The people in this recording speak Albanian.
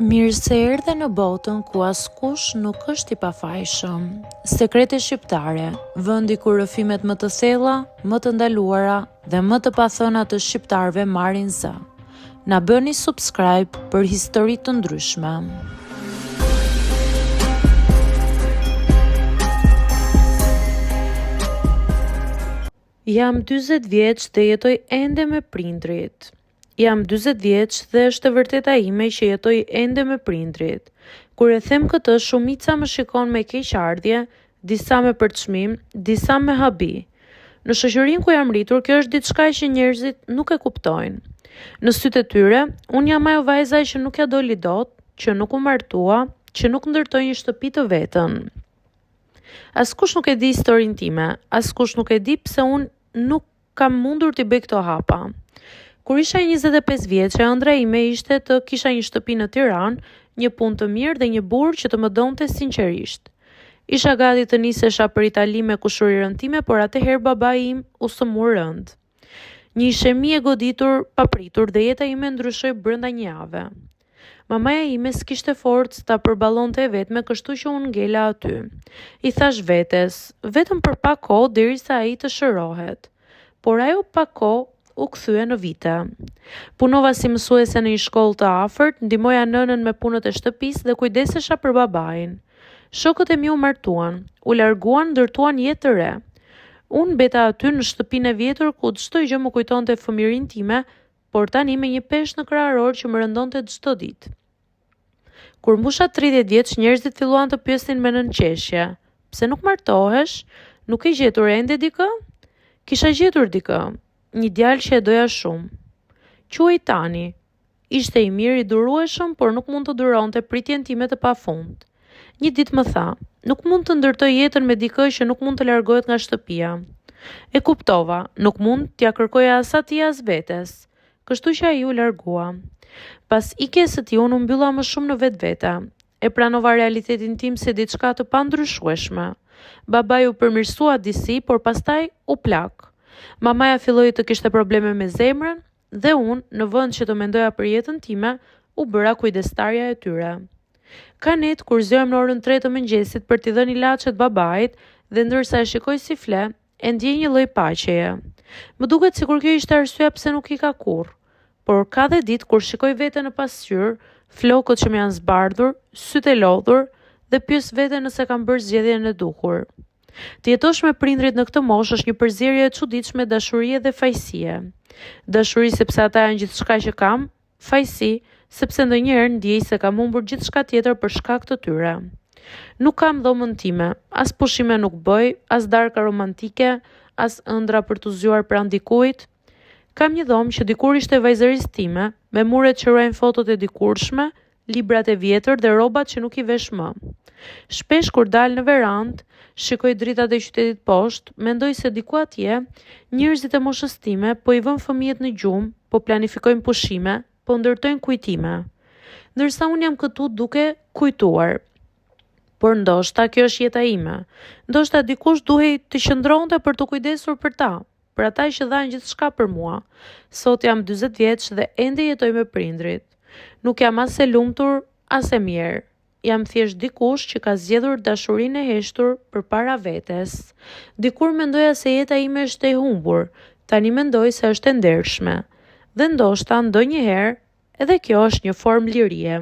Mirë se erdhe në botën ku askush nuk është i pafajshëm. Sekrete shqiptare, vendi ku rrëfimet më të thella, më të ndaluara dhe më të pathëna të shqiptarëve marrin zë. Na bëni subscribe për histori të ndryshme. Jam 40 vjeç dhe jetoj ende me prindrit. Jam 40 vjeç dhe është e vërteta ime që jetoj ende me prindrit. Kur e them këtë, shumica më shikon me keqardhje, disa me përçmim, disa me habi. Në shoqërinë ku jam rritur, kjo është diçka që njerëzit nuk e kuptojnë. Në sytë e tyre, unë jam ajo vajza që nuk ja doli dot, që nuk u martua, që nuk ndërtoi një shtëpi të vetën. Askush nuk e di historinë time, askush nuk e di pse unë nuk kam mundur t'i bëj këto hapa. Kur isha 25 vjeçe, ëndra ime ishte të kisha një shtëpi në Tiranë, një punë të mirë dhe një burr që të më donte sinqerisht. Isha gati të nisesha për Itali me kushurirën time, por atëherë babai im u sëmur rënd. Një shemi e goditur papritur dhe jeta ime ndryshoi brenda një jave. Mamaja ime s'kishte forcë ta përballonte e vetme, kështu që unë ngela aty. I thash vetes, vetëm për pak kohë derisa ai të shërohet. Por ajo pak kohë u kthye në vite. Punova si mësuese në një shkollë të afërt, ndihmoja nënën me punët e shtëpisë dhe kujdesesha për babain. Shokët e mi u martuan, u larguan, ndërtuan jetë të re. Unë mbeta aty në shtëpinë e vjetër ku çdo gjë më kujtonte fëmijërinë time, por tani me një peshë në krahëror që më rëndonte çdo ditë. Kur mbusha 30 vjeç, njerëzit filluan të pyesin me nënqeshje. Pse nuk martohesh? Nuk e gjetur ende dikë? Kisha gjetur dikë. Një djalë që e doja shumë. Quaj Tani. Ishte i mirë, i durueshëm, por nuk mund të duronte pritjen time të pafund. Një ditë më tha, nuk mund të ndërtoj jetën me dikë që nuk mund të largohet nga shtëpia. E kuptova, nuk mund t'ja kërkoja as atij as vetes. Kështu që ai u largua. Pas ikjes së tij unë u mbylla më shumë në vetvete. E pranova realitetin tim si diçka të pandryshueshme. Babai u përmirësua disi, por pastaj u plak. Mamaja filloi të kishte probleme me zemrën dhe unë, në vend që të mendoja për jetën time, u bëra kujdestarja e tyre. Ka net kur zgjohem në orën 3 të mëngjesit për t'i dhënë ilaçet babait dhe ndërsa e shikoj si fle, e ndjej një lloj paqeje. Më duket sikur kjo ishte arsyeja pse nuk i ka kurrë, por ka dhe ditë kur shikoj veten në pasqyrë, flokët që më janë zbardhur, sytë e lodhur dhe pyes veten nëse kam bërë zgjedhjen e duhur. Të jetosh me prindrit në këtë moshë është një përzierje e çuditshme dashurie dhe fajësie. Dashuri sepse ata janë gjithçka që kam, fajësi sepse ndonjëherë ndjej se kam humbur gjithçka tjetër për shkak të tyre. Nuk kam dhomën time, as pushime nuk bëj, as darka romantike, as ëndra për t'u zgjuar pranë dikujt. Kam një dhomë që dikur ishte vajzërisë time, me muret që ruajnë fotot e dikurshme, librat e vjetër dhe rrobat që nuk i vesh më. Shpesh kur dal në verandë, shikoj dritat e qytetit poshtë, mendoj se diku atje, njerëzit e moshës time po i vën fëmijët në gjumë, po planifikojnë pushime, po ndërtojnë kujtime. Ndërsa unë jam këtu duke kujtuar. Por ndoshta kjo është jeta ime. Ndoshta dikush duhej të qëndronte për të kujdesur për ta, për ata që dhanë gjithçka për mua. Sot jam 40 vjeç dhe ende jetoj me prindrit. Nuk jam as e lumtur, as e mirë. Jam thjesht dikush që ka zgjedhur dashurinë e heshtur përpara vetes. Dikur mendoja se jeta ime është e humbur, tani mendoj se është e ndershme. Dhe ndoshta ndonjëherë edhe kjo është një formë lirie.